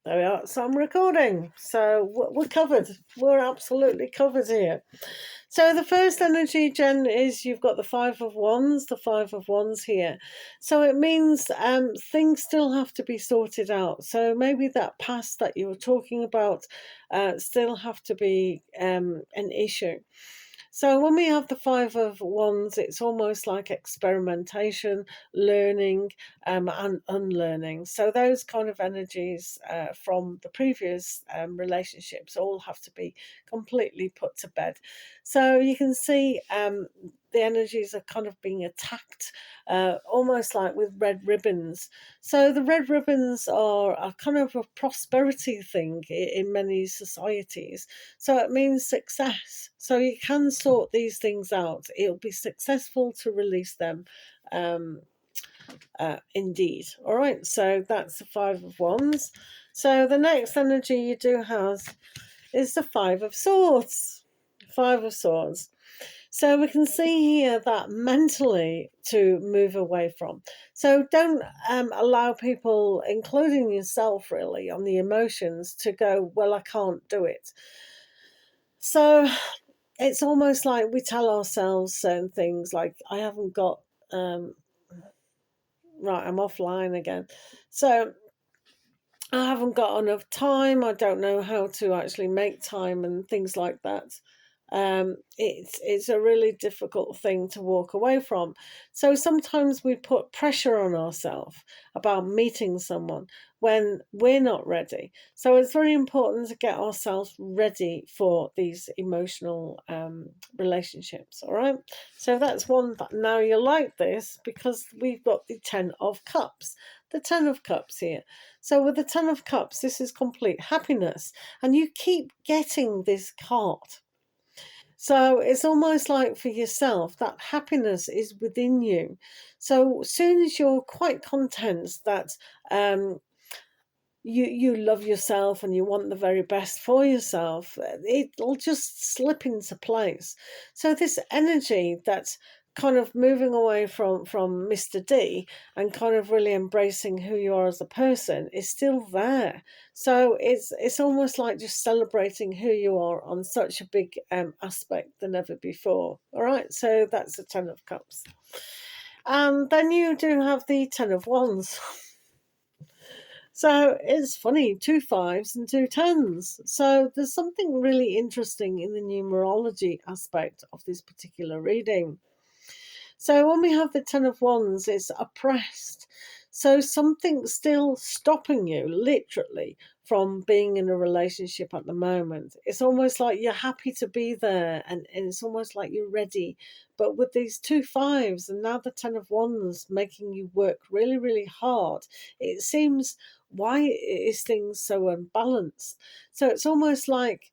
There we are. So I'm recording. So we're covered. We're absolutely covered here. So the first energy, Jen, is you've got the Five of Wands, here. So it means things still have to be sorted out. So maybe that past that you were talking about still have to be an issue. So when we have the Five of Wands, it's almost like experimentation, learning, and unlearning. So those kind of energies from the previous relationships all have to be completely put to bed. So you can see the energies are kind of being attacked, almost like with red ribbons. So the red ribbons are a kind of a prosperity thing in many societies. So it means success. So you can sort these things out. It'll be successful to release them. Um, Indeed. All right. So that's the Five of Wands. So the next energy you do have is the Five of Swords. Five of Swords. So we can see here that mentally to move away from. So don't allow people, including yourself really, on the emotions to go, well, I can't do it. So it's almost like we tell ourselves certain things like, I haven't got, right, I'm offline again. So I haven't got enough time. I don't know how to actually make time and things like that. It's a really difficult thing to walk away from. So sometimes we put pressure on ourselves about meeting someone when we're not ready. So it's very important to get ourselves ready for these emotional relationships. All right. So that's one. Now you like this because we've got the Ten of Cups. The Ten of Cups here. So with the Ten of Cups, this is complete happiness, and you keep getting this card. So it's almost like for yourself, that happiness is within you. So soon as you're quite content that you love yourself and you want the very best for yourself, it'll just slip into place. So this energy that's kind of moving away from Mr. D and kind of really embracing who you are as a person is still there. So it's almost like just celebrating who you are on such a big aspect than ever before. All right, so that's the Ten of Cups. And then you do have the Ten of Wands. So it's funny, two fives and two tens. So there's something really interesting in the numerology aspect of this particular reading. So when we have the Ten of Wands, it's oppressed. So something's still stopping you, literally, from being in a relationship at the moment. It's almost like you're happy to be there and it's almost like you're ready. But with these two fives and now the Ten of Wands making you work really, really hard, it seems, why is things so unbalanced? So it's almost like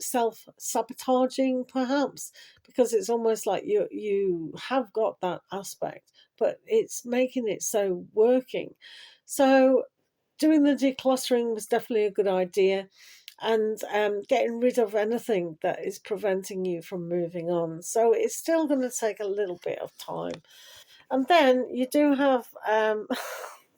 self-sabotaging perhaps, because it's almost like you have got that aspect, but it's making it so working. So doing the decluttering was definitely a good idea, and getting rid of anything that is preventing you from moving on. So it's still going to take a little bit of time. And then you do have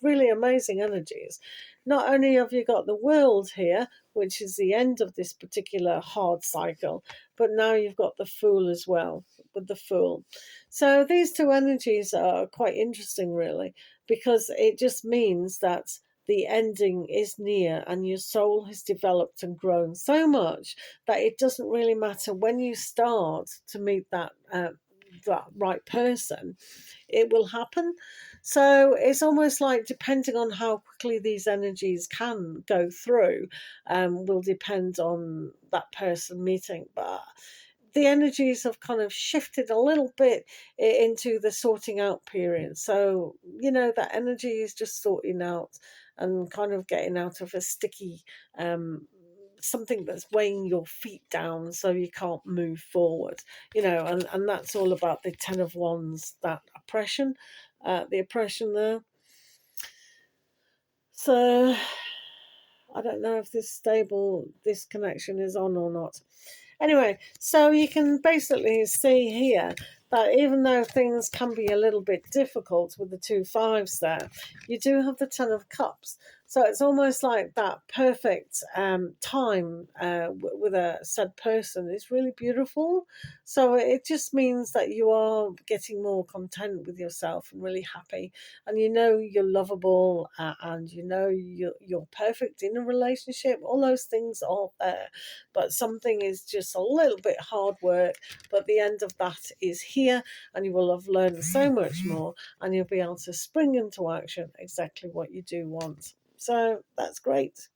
really amazing energies. Not only have you got the World here, which is the end of this particular hard cycle, but now you've got the Fool as well, with the Fool. So these two energies are quite interesting, really, because it just means that the ending is near and your soul has developed and grown so much that it doesn't really matter when you start to meet that right person, it will happen. So it's almost like depending on how quickly these energies can go through, will depend on that person meeting. But the energies have kind of shifted a little bit into the sorting out period. So, that energy is just sorting out and kind of getting out of a sticky something that's weighing your feet down so you can't move forward, and that's all about the Ten of Wands, that oppression, the oppression there. So I don't know if this connection is on or not. Anyway, so you can basically see here that even though things can be a little bit difficult with the 2 5s there, you do have the 10 of Cups. So it's almost like that perfect time with a said person is really beautiful. So it just means that you are getting more content with yourself and really happy, and you know you're lovable, and you know you're perfect in a relationship. All those things are there, but something is just a little bit hard work. But the end of that is here, and you will have learned so much more, and you'll be able to spring into action exactly what you do want. So that's great.